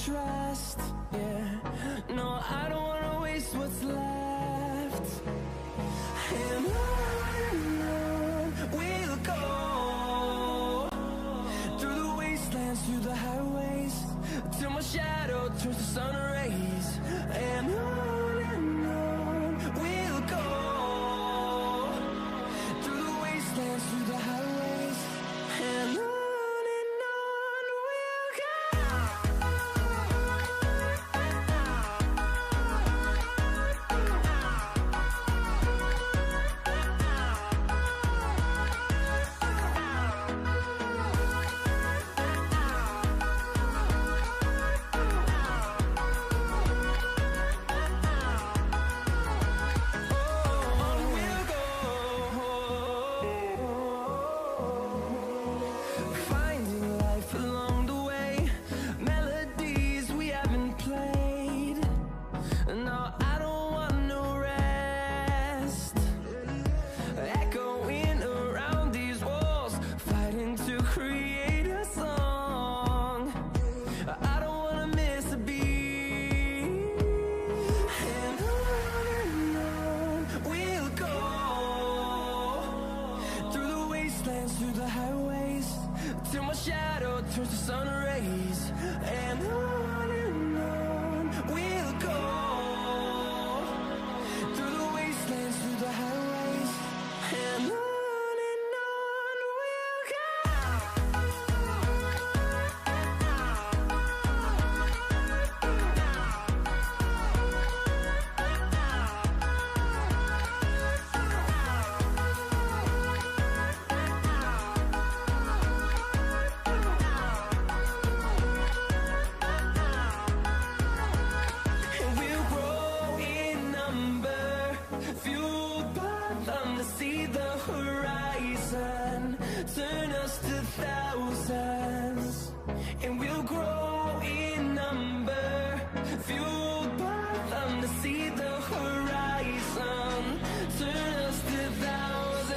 trust. Yeah, no, I don't wanna waste what's left. And on we'll go, through the wastelands, through the highways, till my shadow turns to sun rays. And on we'll go, through the wastelands, through the highways, and on we'll go. Through the highways, till my shadow turns to sun rays. And on we'll go, through the wastelands, through the highways, and on we'll go. Turn us to thousands, and we'll grow in number, fueled by them to see the horizon. Turn us to thousands,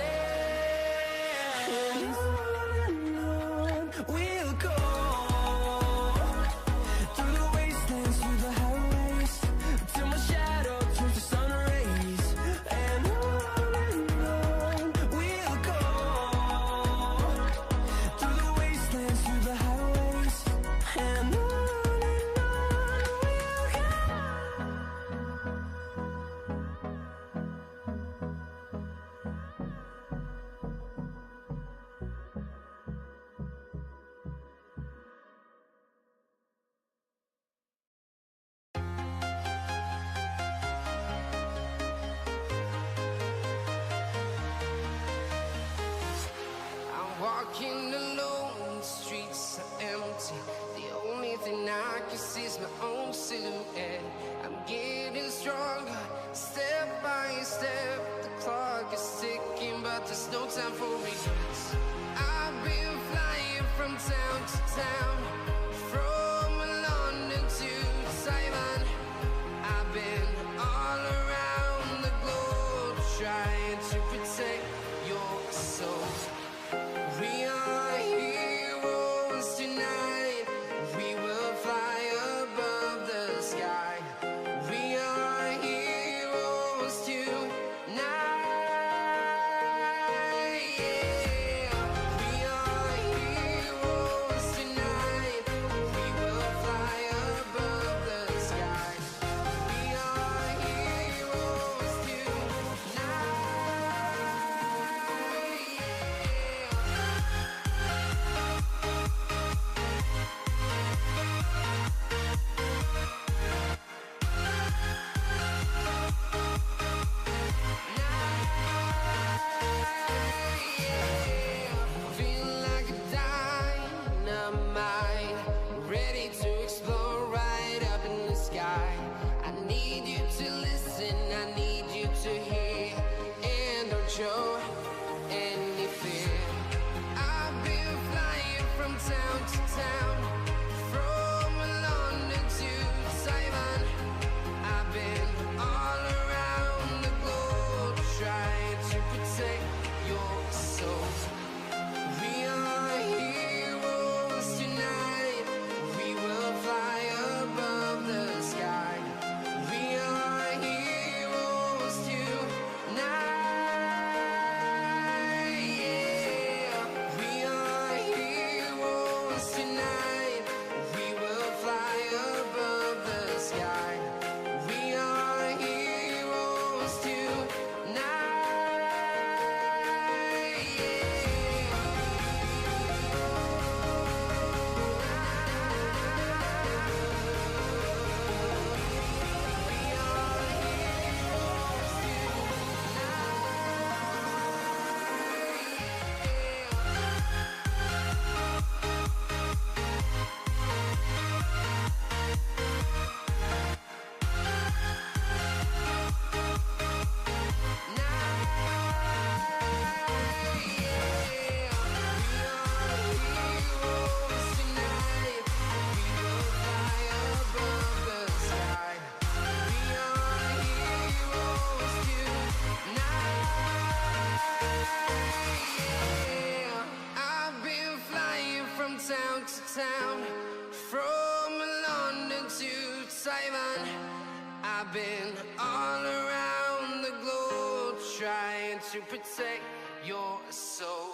and on we'll go, through the wastelands, through the highways, till my shadow turns to sun rays. And on we'll go, through the wastelands, through the highways, and on we'll go. I'm walking alone, the streets are empty. The only thing I can see is my own silhouette. I'm getting stronger, step by step. The clock is ticking, but there's no time for regrets. I've been flying from town to town, from London to Taiwan. I've been all around the globe, trying to protect your soul. We are heroes tonight. We will fly above the sky. We are heroes tonight. Yeah. We are heroes tonight. I've been all around the globe trying to protect your soul.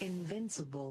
Invincible.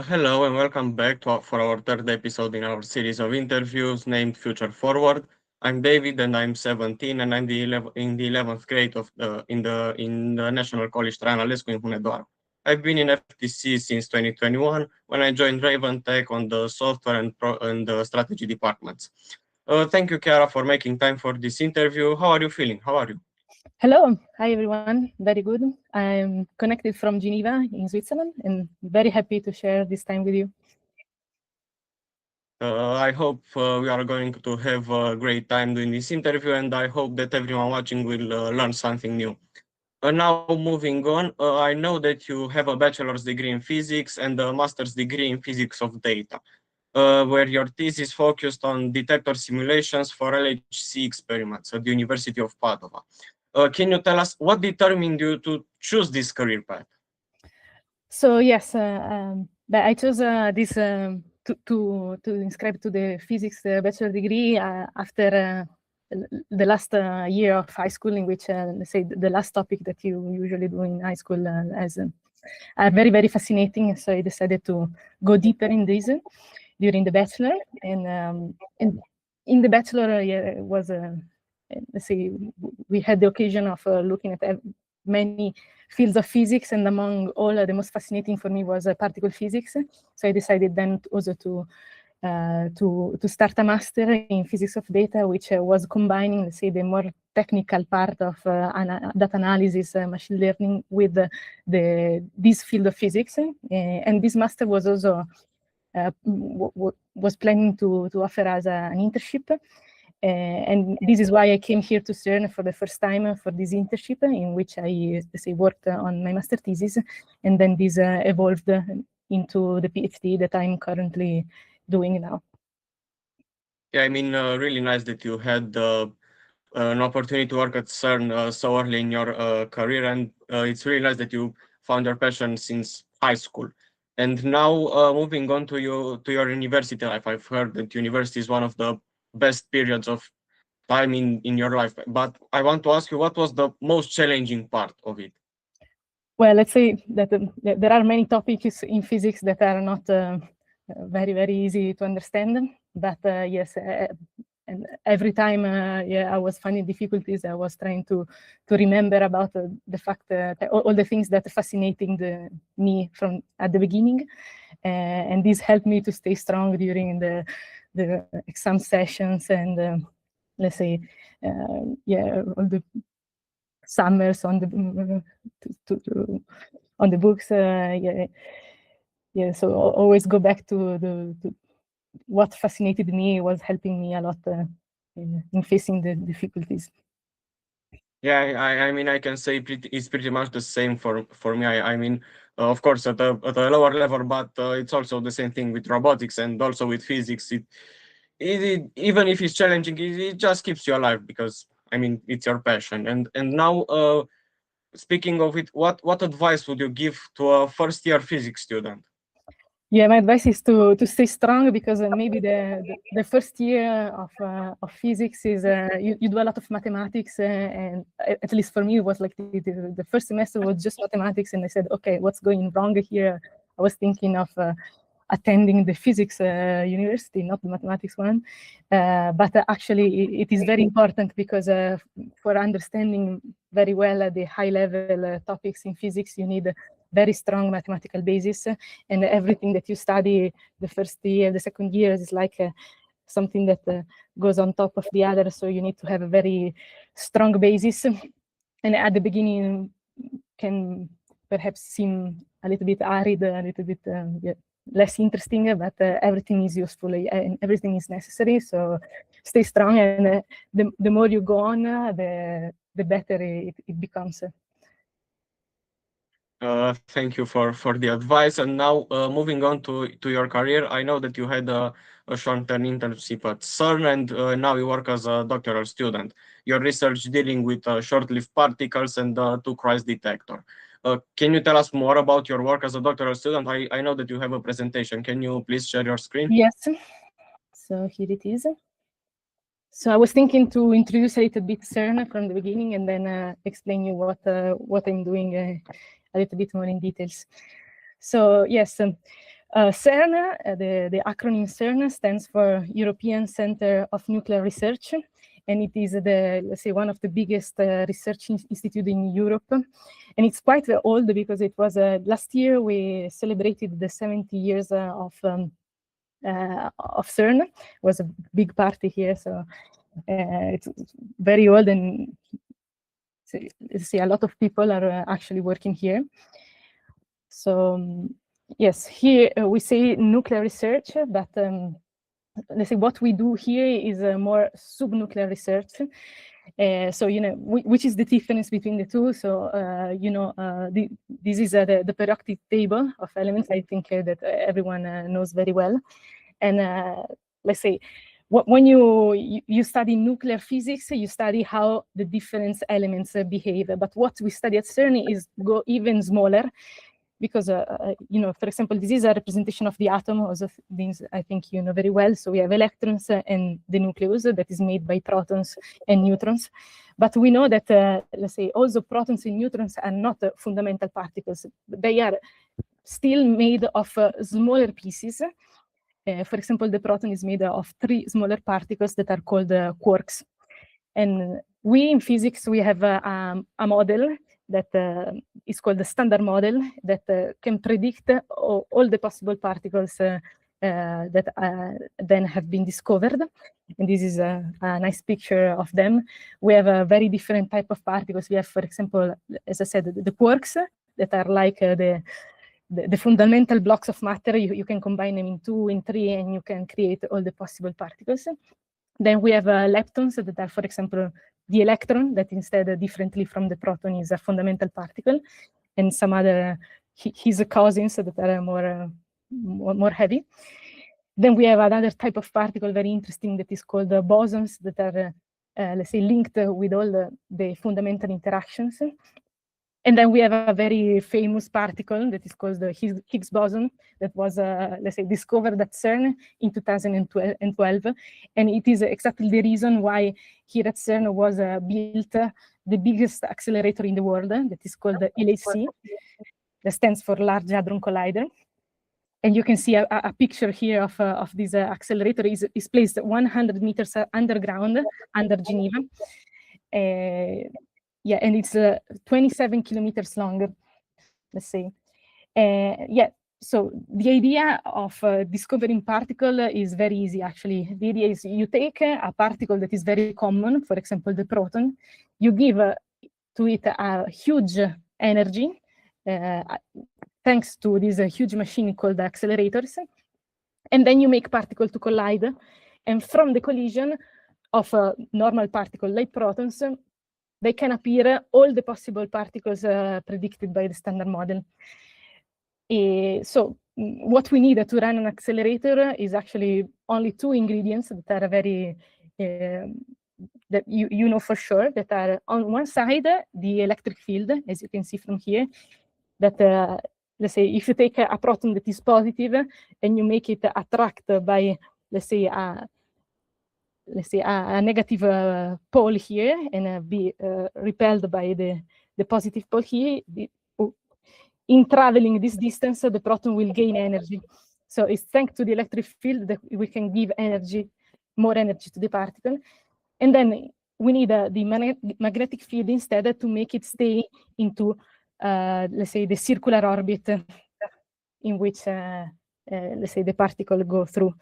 Hello and welcome back for our third episode in our series of interviews named Future Forward. I'm David and I'm 17 and I'm in the 11th grade in the National College Traianalescu in Hunedoara. I've been in FTC since 2021 when I joined RavenTech on the software and the strategy departments. Thank you, Chiara, for making time for this interview. How are you feeling? How are you? Hello, hi everyone, very good. I'm connected from Geneva in Switzerland and very happy to share this time with you. I hope we are going to have a great time doing this interview and I hope that everyone watching will learn something new. Now moving on, I know that you have a bachelor's degree in physics and a master's degree in physics of data. where your thesis focused on detector simulations for LHC experiments at the University of Padova. Can you tell us what determined you to choose this career path? So yes, but I chose this to inscribe to the physics bachelor degree after the last year of high school, in which let's say the last topic that you usually do in high school are very, very fascinating. So I decided to go deeper in this during the bachelor, and in the bachelor, it was let's say we had the occasion of looking at many fields of physics, and among all, the most fascinating for me was particle physics. So I decided then also to start a master in physics of data, which was combining, let's say, the more technical part of data analysis, machine learning with this field of physics. And this master was also was planning to offer us an internship. And this is why I came here to CERN for the first time for this internship, in which I, let's say, worked on my master thesis, and then this evolved into the PhD that I'm currently doing now. Yeah, I mean, really nice that you had an opportunity to work at CERN so early in your career, and it's really nice that you found your passion since high school. And now, moving on to your university life, I've heard that university is one of the best periods of time in your life. But I want to ask you, what was the most challenging part of it? Well, let's say that there are many topics in physics that are not very, very easy to understand. But yes, and every time I was finding difficulties, I was trying to remember about the fact that all the things that are fascinating me from at the beginning. And this helped me to stay strong during the exam sessions and let's say, all the summers on the on the books. So always go back to what fascinated me was helping me a lot in facing the difficulties. Yeah, I mean, I can say it's pretty much the same for me. I mean, of course, at a lower level, but it's also the same thing with robotics and also with physics. It even if it's challenging, it just keeps you alive because, I mean, it's your passion. And now, speaking of it, what advice would you give to a first-year physics student? Yeah, my advice is to stay strong, because maybe the first year of physics is you do a lot of mathematics, and at least for me it was like the first semester was just mathematics, and I said, okay, what's going wrong here? I was thinking of attending the physics university, not the mathematics one, but actually it is very important, because for understanding very well the high-level topics in physics, you need very strong mathematical basis, and everything that you study the first year, the second year is like something that goes on top of the other, so you need to have a very strong basis, and at the beginning can perhaps seem a little bit arid, a little bit less interesting, but everything is useful and everything is necessary, so stay strong, and the more you go on, the better it becomes. Thank you for the advice. And now, moving on to your career, I know that you had a short-term internship at CERN, and now you work as a doctoral student. Your research dealing with short-lived particles and two Christ detector. Can you tell us more about your work as a doctoral student? I know that you have a presentation. Can you please share your screen? Yes. So here it is. So I was thinking to introduce a little bit CERN from the beginning, and then explain you what I'm doing a little bit more in details. So yes, CERN, the acronym CERN stands for European Center of Nuclear Research, and it is let's say, one of the biggest research institutes in Europe. And it's quite old, because it was last year we celebrated the 70 years of CERN. It was a big party here, so it's very old, and see, a lot of people are actually working here. So yes, here we say nuclear research, but let's say what we do here is more subnuclear research. So, which is the difference between the two? So, this is the periodic table of elements. I think that everyone knows very well. And let's say, when you study nuclear physics, you study how the different elements behave. But what we study at CERN is go even smaller, because for example, this is a representation of the atom, also things I think you know very well. So we have electrons and the nucleus that is made by protons and neutrons. But we know that, let's say, also protons and neutrons are not fundamental particles. They are still made of smaller pieces. For example, the proton is made of 3 smaller particles that are called quarks. And we in physics, we have a model that is called the standard model that can predict all the possible particles that then have been discovered. And this is a nice picture of them. We have a very different type of particles. We have, for example, as I said, the quarks that are like the fundamental blocks of matter. You can combine them in 2, in 3, and you can create all the possible particles. Then we have leptons that are, for example, the electron that instead, differently from the proton, is a fundamental particle, and some other his cousins that are more heavy. Then we have another type of particle, very interesting, that is called bosons, that are, let's say, linked with all the fundamental interactions. And then we have a very famous particle that is called the Higgs boson that was, let's say, discovered at CERN in 2012. And it is exactly the reason why here at CERN was built the biggest accelerator in the world that is called the LHC, that stands for Large Hadron Collider. And you can see a picture here of this accelerator. Is placed 100 meters underground, under Geneva. Yeah, and it's 27 kilometers long, let's say. Yeah, so the idea of discovering particle is very easy, actually. The idea is you take a particle that is very common, for example, the proton, you give to it a huge energy, thanks to this huge machine called accelerators, and then you make particle to collide, and from the collision of a normal particle like protons, they can appear all the possible particles predicted by the standard model. So what we need to run an accelerator is actually only 2 ingredients that are very, that you know for sure, that are on one side, the electric field, as you can see from here, that, let's say, if you take a proton that is positive and you make it attract by, let's say, a negative pole here and be repelled by the positive pole here, in traveling this distance, the proton will gain energy. So it's thanks to the electric field that we can give energy, more energy to the particle. And then we need the magnetic field instead to make it stay into, let's say, the circular orbit in which, let's say, the particle go through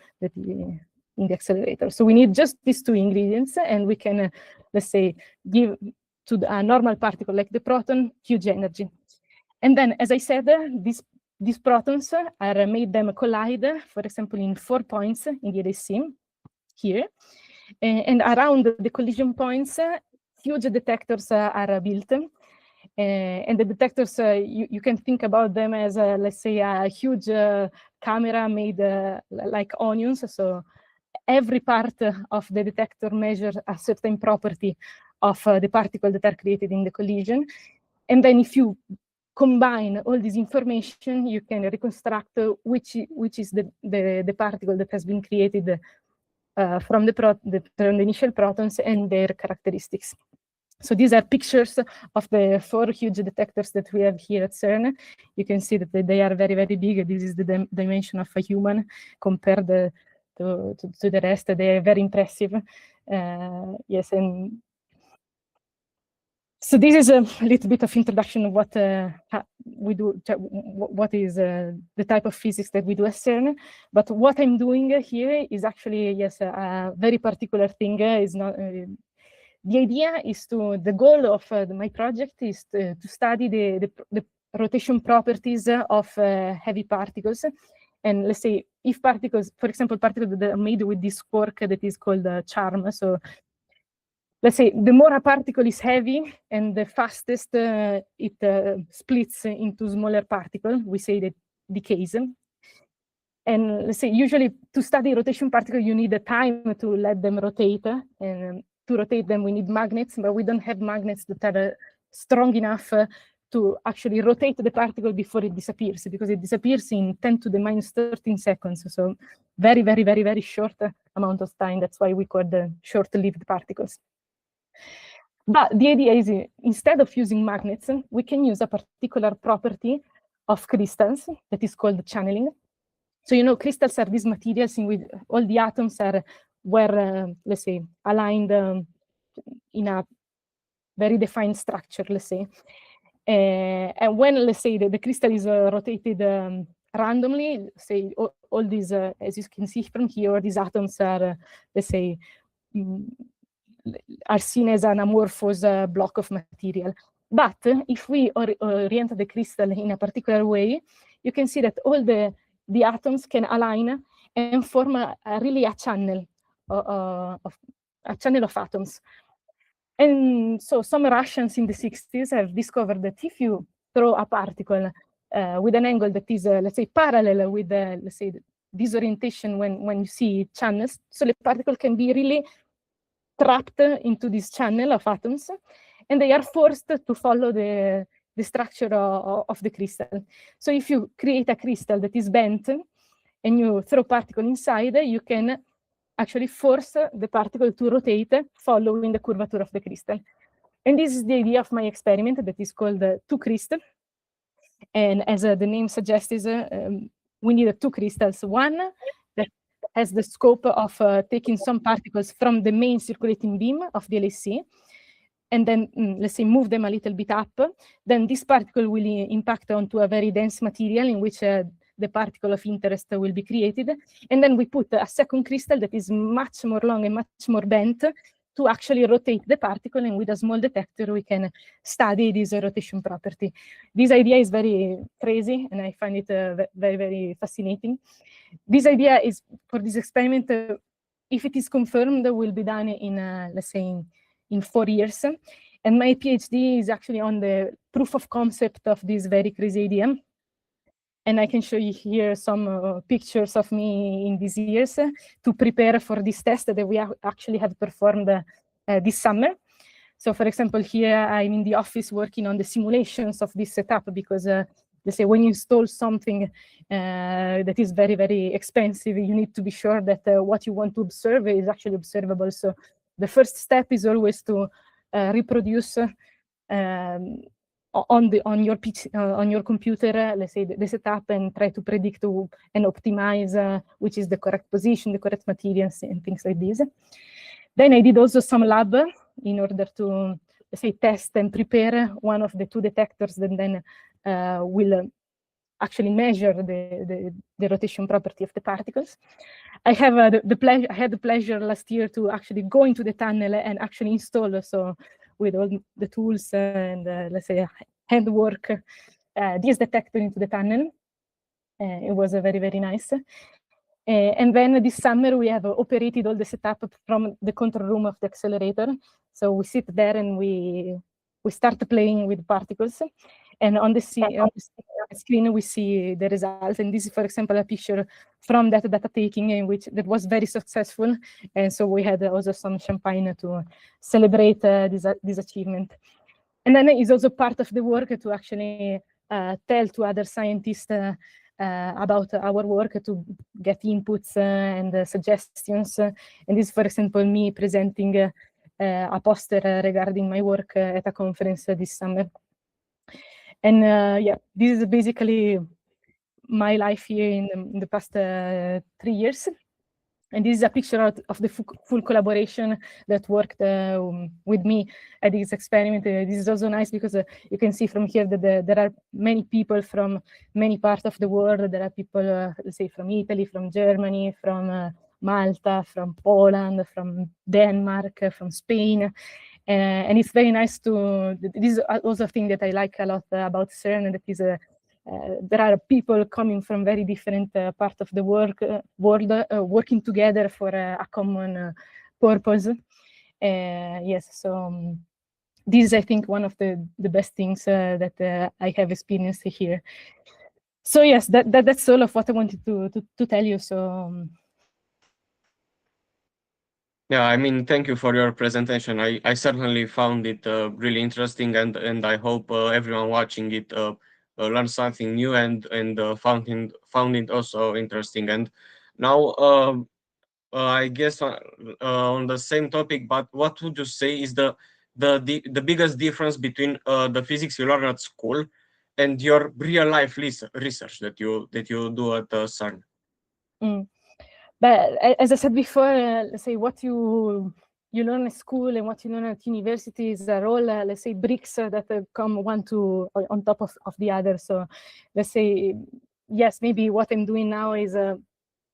in the accelerator. So we need just these 2 ingredients, and we can, let's say, give to a normal particle like the proton huge energy. And then, as I said, these protons are made them collide, for example, in 4 points in the LHC here. And around the collision points, huge detectors are built. And the detectors, you can think about them as, let's say, a huge camera made like onions. So every part of the detector measures a certain property of the particle that are created in the collision. And then if you combine all this information, you can reconstruct which is the particle that has been created from the initial protons and their characteristics. So these are pictures of the 4 huge detectors that we have here at CERN. You can see that they are very, very big. This is the dimension of a human compared to the rest. They are very impressive. Yes, and so this is a little bit of introduction of what we do, what is the type of physics that we do at CERN. But what I'm doing here is actually, yes, a very particular thing. Is not. The idea is the goal of my project is to study the rotation properties of heavy particles. And let's say, if particles, for example, particles that are made with this quark that is called charm. So let's say, the more a particle is heavy and the fastest it splits into smaller particles, we say that decays. And let's say usually to study rotation particles, you need a time to let them rotate. And to rotate them, we need magnets, but we don't have magnets that are strong enough to actually rotate the particle before it disappears, because it disappears in 10 to the minus 13 seconds. So very, very, very, very short amount of time. That's why we call them short-lived particles. But the idea is, instead of using magnets, we can use a particular property of crystals that is called channeling. So, you know, crystals are these materials in which all the atoms are let's say, aligned in a very defined structure, let's say. And when, let's say, the crystal is rotated randomly, say, all these, as you can see from here, these atoms are, let's say, are seen as an amorphous block of material. But if we orient the crystal in a particular way, you can see that all the atoms can align and form really a channel of atoms. And so some Russians in the 60s have discovered that if you throw a particle with an angle that is, let's say, parallel with, let's say, this orientation when you see channels, so the particle can be really trapped into this channel of atoms, and they are forced to follow the structure of the crystal. So if you create a crystal that is bent and you throw particle inside, you can actually force the particle to rotate following the curvature of the crystal. And this is the idea of my experiment that is called two crystals. And as the name suggests, we need two crystals. One that has the scope of taking some particles from the main circulating beam of the LHC, and then, let's say, move them a little bit up. Then this particle will impact onto a very dense material in which the particle of interest will be created. And then we put a second crystal that is much more long and much more bent to actually rotate the particle. And with a small detector, we can study this rotation property. This idea is very crazy, and I find it very, very fascinating. This idea is, for this experiment, if it is confirmed, will be done in, let's say, in 4 years. And my PhD is actually on the proof of concept of this very crazy idea. And I can show you here some pictures of me in these years to prepare for this test that we actually have performed this summer. So, for example, here I'm in the office working on the simulations of this setup, because let's say when you install something that is very, very expensive, you need to be sure that what you want to observe is actually observable. So the first step is always to reproduce on your computer, let's say, the setup, and try to predict and optimize which is the correct position, the correct materials, and things like this. Then I did also some lab in order to, let's say, test and prepare one of the two detectors that then will actually measure the rotation property of the particles. I have I had the pleasure last year to actually go into the tunnel and actually install, so with all the tools and let's say handwork, this detector into the tunnel. It was very, very nice. And then this summer we have operated all the setup from the control room of the accelerator. So we sit there and we start playing with particles. And on the screen we see the results. And this is, for example, a picture from that data taking that was very successful. And so we had also some champagne to celebrate this achievement. And then it's also part of the work to actually tell to other scientists about our work, to get inputs and suggestions. And this, for example, me presenting a poster regarding my work at a conference this summer. And yeah, this is basically my life here in the past 3 years. And this is a picture of the full collaboration that worked with me at this experiment. This is also nice because you can see from here that there are many people from many parts of the world. There are people, let's say, from Italy, from Germany, from Malta, from Poland, from Denmark, from Spain. And it's very nice this is also a thing that I like a lot about CERN, that is there are people coming from very different parts of the world working together for a common purpose. Yes, so this is, I think, one of the best things that I have experienced here. So yes, that's all of what I wanted to tell you. So yeah, I mean, thank you for your presentation. I certainly found it really interesting, and I hope everyone watching it learned something new and found it also interesting. And now, I guess on the same topic, but what would you say is the biggest difference between the physics you learn at school and your real life research that you do at CERN? But as I said before, let's say what you learn at school and what you learn at universities are all, let's say, bricks that come one on top of the other. So let's say, yes, maybe what I'm doing now is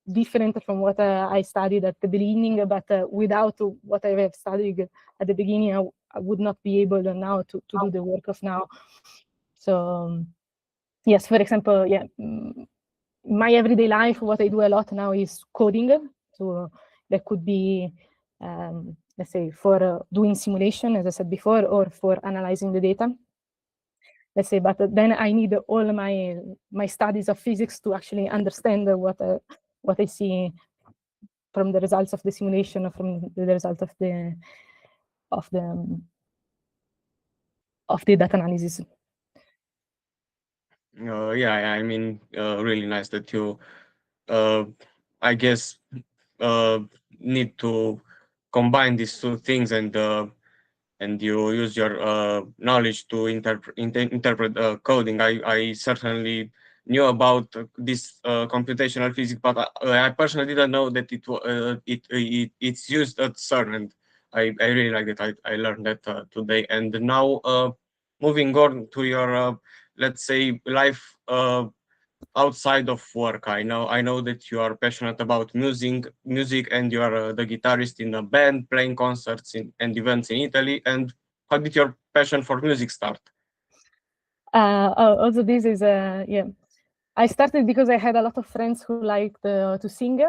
different from what I studied at the beginning, but without what I have studied at the beginning, I would not be able now to do the work of now. So yes, for example, yeah, my everyday life, what I do a lot now is coding. So that could be, let's say, for doing simulation, as I said before, or for analyzing the data. Let's say, but then I need all my studies of physics to actually understand what I see from the results of the simulation, or from the result of the data analysis. Yeah, I mean, really nice that you, I guess, need to combine these two things, and you use your knowledge to interpret coding. I certainly knew about this computational physics, but I personally didn't know that it's used at CERN, and I really like that. I learned that today. And now, moving on to your let's say life outside of work. I know that you are passionate about music, and you are the guitarist in a band playing concerts and events in Italy. And how did your passion for music start? Also, this is yeah. I started because I had a lot of friends who liked to sing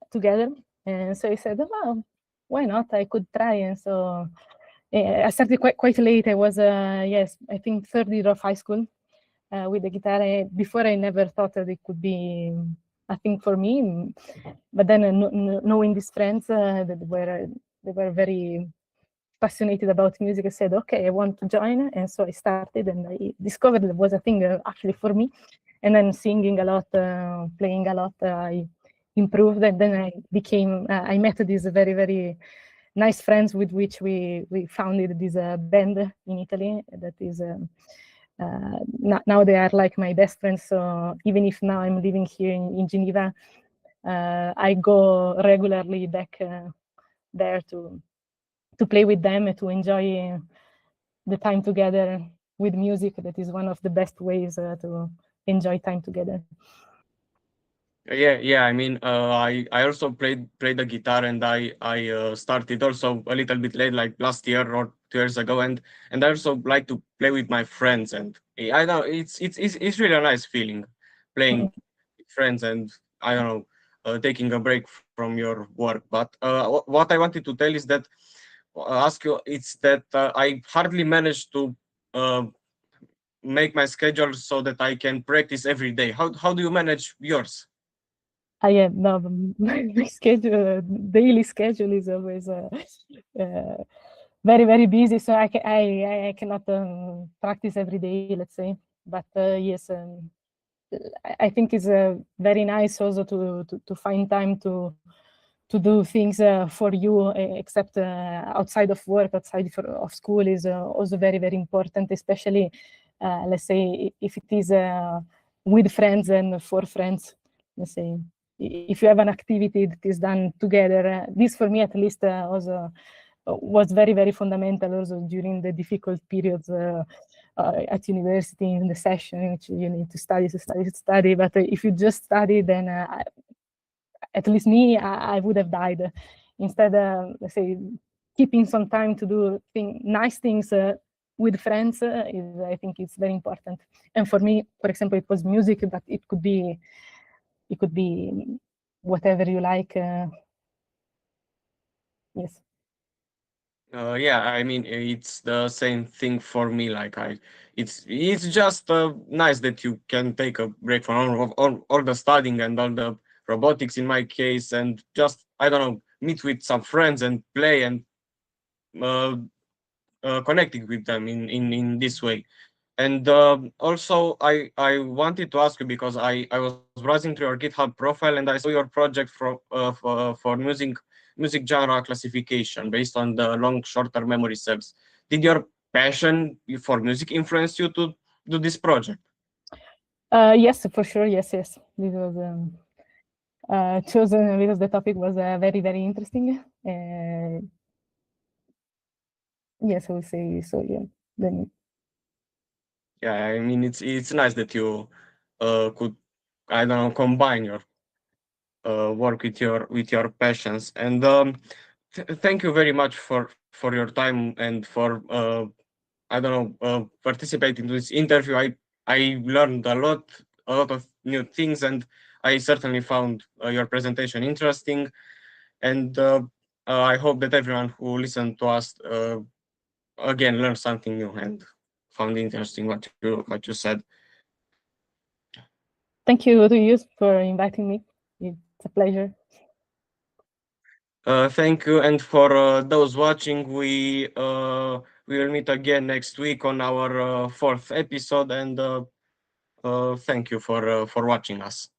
together, and so I said, "Well, why not? I could try." And so I started quite late. I was yes, I think third year of high school with the guitar. Before, I never thought that it could be a thing for me, but then knowing these friends that they were very passionate about music, I said, okay, I want to join. And so I started, and I discovered there was a thing actually for me. And then singing a lot, playing a lot, I improved. And then I became, I met these very, very nice friends with which we founded this band in Italy that is, now they are like my best friends. So even if now I'm living here in Geneva, I go regularly back there to play with them and to enjoy the time together with music. That is one of the best ways to enjoy time together. Yeah. I mean, I also played the guitar, and I started also a little bit late, like last year or 2 years ago, and I also like to play with my friends, and I know it's really a nice feeling playing with friends, and I don't know, taking a break from your work. But what I wanted to tell is that ask you, it's that I hardly managed to make my schedule so that I can practice every day. How do you manage yours? Yeah, no, my schedule, daily schedule is always very, very busy. So I cannot practice every day, let's say. But yes, I think it's very nice also to find time to do things for you, except outside of work, outside of school, is also very, very important, especially, let's say, if it is with friends and for friends. Let's say, if you have an activity that is done together, this for me at least also was very, very fundamental also during the difficult periods at university, in the session in which you need to study. But if you just study, then at least me, I would have died. Instead, let's say, keeping some time to do nice things with friends I think it's very important. And for me, for example, it was music, but it could be whatever you like. Yes. Yeah, I mean, it's the same thing for me. It's just nice that you can take a break from all the studying and all the robotics in my case, and just, I don't know, meet with some friends and play and uh, connecting with them in this way. And also, I wanted to ask you, because I was browsing through your GitHub profile and I saw your project for music genre classification based on the long short-term memory cells. Did your passion for music influence you to do this project? Yes, for sure. Yes, yes. This was chosen because the topic was very, very interesting. Yes, I would say so. Yeah. Then Yeah, I mean, it's nice that you could, I don't know, combine your work with your passions. And thank you very much for your time and for I don't know, participating in this interview. I learned a lot of new things, and I certainly found your presentation interesting. And I hope that everyone who listened to us again learned something new and found interesting what you said. thank you to you for inviting me. It's a pleasure. Thank you, and for those watching, we will meet again next week on our fourth episode. And thank you for watching us.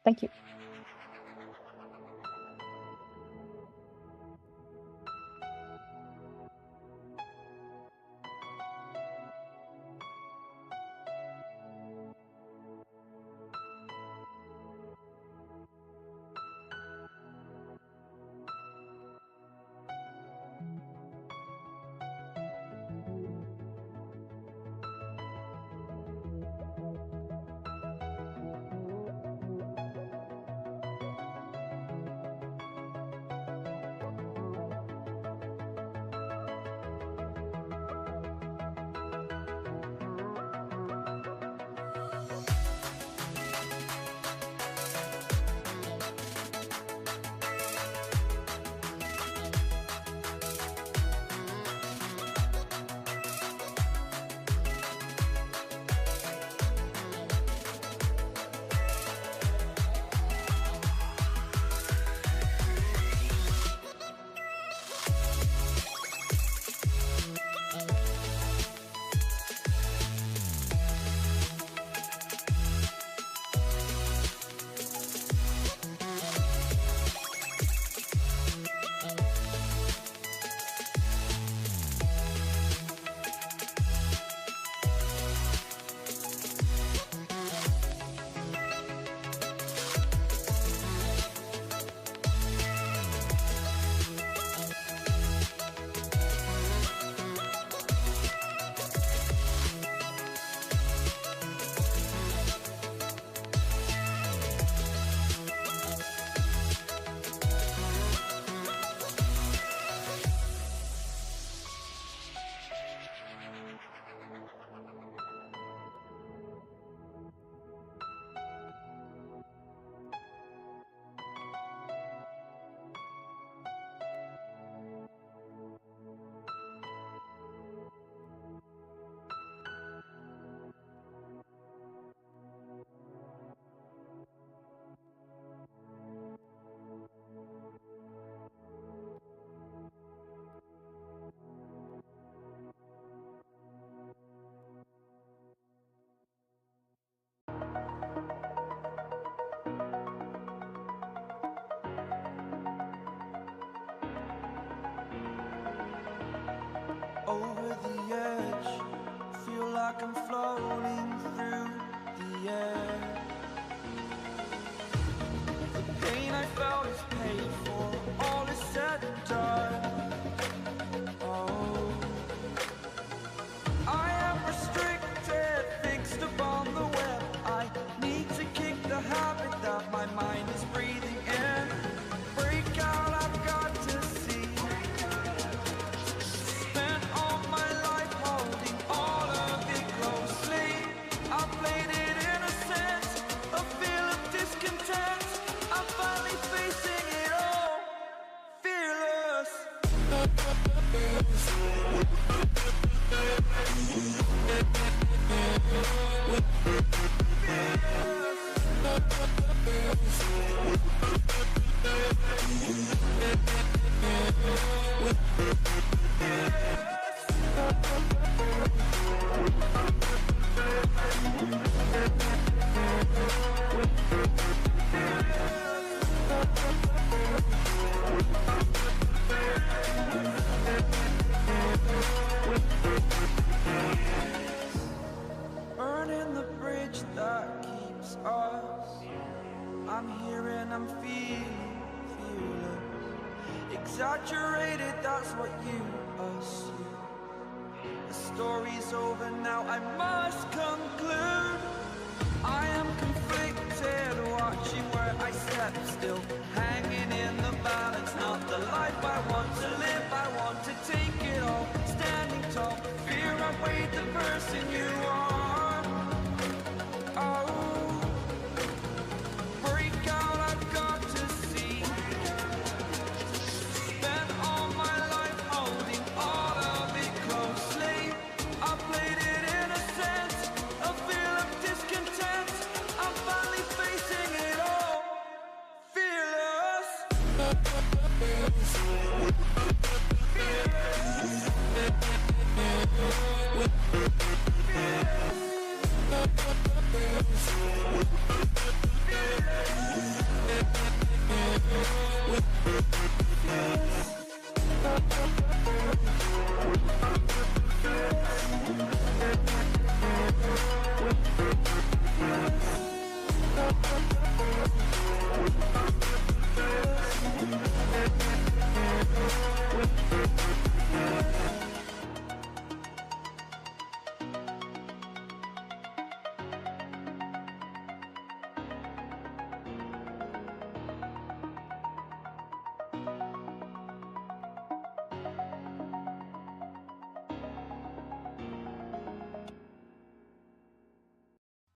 Thank you. Burning the bridge that keeps us. I'm here and I'm feeling exaggerated, that's what you assume. The story's over now, I must conclude. I am conflicted, watching where I step still, hanging in the balance, not the life I want to live. I want to take it all, standing tall, fear I weighed the person you are. Oh, break out, I've got to see. Spent all my life holding all of it closely. I played it in a sense, a feel of discontent. I'm finally facing it all, fearless.